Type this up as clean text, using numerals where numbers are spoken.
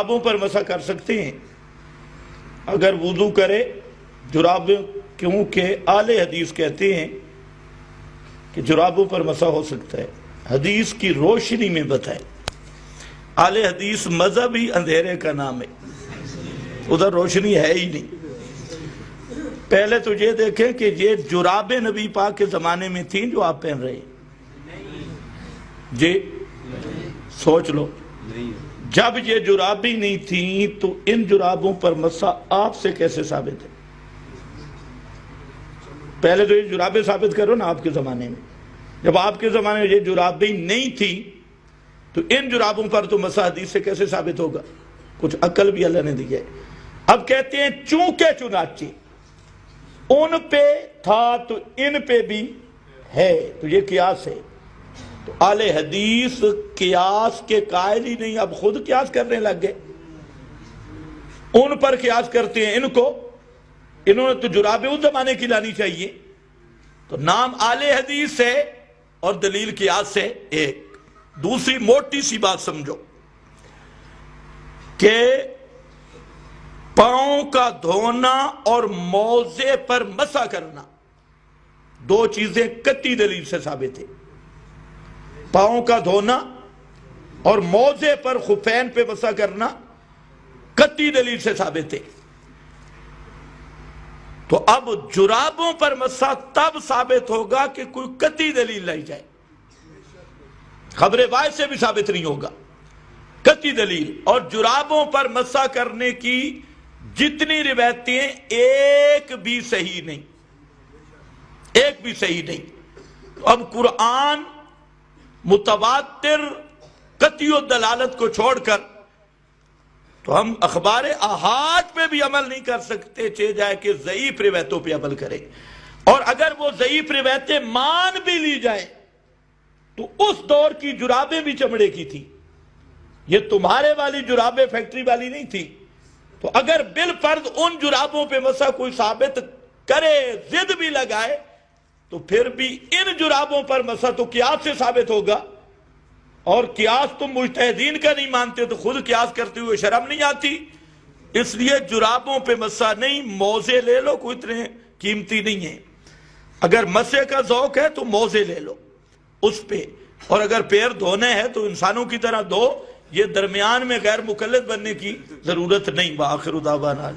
جرابوں پر مسح کر سکتے ہیں اگر وضو کرے جرابیں، کیونکہ اہل حدیث کہتے ہیں کہ جرابوں پر مسح ہو سکتا ہے، حدیث کی روشنی میں بتائے۔ اہل حدیث مذہب ہی اندھیرے کا نام ہے، ادھر روشنی ہے ہی نہیں۔ پہلے تو یہ دیکھیں کہ یہ جرابیں نبی پاک کے زمانے میں تھیں جو آپ پہن رہے ہیں، جی سوچ لو، جب یہ جرابیں نہیں تھیں تو ان جرابوں پر مسح آپ سے کیسے ثابت ہے؟ پہلے تو یہ جرابیں ثابت کرو نا آپ کے زمانے میں، جب آپ کے زمانے میں یہ جرابیں نہیں تھیں تو ان جرابوں پر تو مسح حدیث سے کیسے ثابت ہوگا؟ کچھ عقل بھی اللہ نے دی ہے۔ اب کہتے ہیں چونکہ چنانچہ ان پہ تھا تو ان پہ بھی ہے، تو یہ قیاس ہے۔ تو اہل حدیث قیاس کے قائل ہی نہیں، اب خود قیاس کرنے لگ گئے، ان پر قیاس کرتے ہیں، ان کو، انہوں نے تو جرابیں اس زمانے کی لانی چاہیے۔ تو نام اہل حدیث ہے اور دلیل قیاس ہے ایک۔ دوسری موٹی سی بات سمجھو کہ پاؤں کا دھونا اور موزے پر مسح کرنا دو چیزیں قطعی دلیل سے ثابت ہے۔ پاؤں کا دھونا اور موزے پر خفین پہ مسح کرنا قطعی دلیل سے ثابت ہے۔ تو اب جرابوں پر مسح تب ثابت ہوگا کہ کوئی قطعی دلیل لائی جائے، خبر واحد سے بھی ثابت نہیں ہوگا، قطعی دلیل۔ اور جرابوں پر مسح کرنے کی جتنی روایتیں ایک بھی صحیح نہیں، ایک بھی صحیح نہیں۔ تو اب قرآن متواتر قطعی دلالت کو چھوڑ کر تو ہم اخبار احاد پہ بھی عمل نہیں کر سکتے، چاہے جائے کہ ضعیف روایتوں پہ عمل کرے۔ اور اگر وہ ضعیف روایتیں مان بھی لی جائیں تو اس دور کی جرابیں بھی چمڑے کی تھی، یہ تمہارے والی جرابیں فیکٹری والی نہیں تھی۔ تو اگر بالفرض ان جرابوں پہ مسح کوئی ثابت کرے، ضد بھی لگائے، تو پھر بھی ان جرابوں پر مسح تو قیاس سے ثابت ہوگا، اور قیاس تم مجتہدین کا نہیں مانتے تو خود قیاس کرتے ہوئے شرم نہیں آتی؟ اس لیے جرابوں پہ مسح نہیں، موزے لے لو، کوئی اتنے قیمتی نہیں ہے۔ اگر مسح کا ذوق ہے تو موزے لے لو اس پہ، اور اگر پیر دھونے ہے تو انسانوں کی طرح دھو، یہ درمیان میں غیر مقلد بننے کی ضرورت نہیں۔ وآخر دعوانا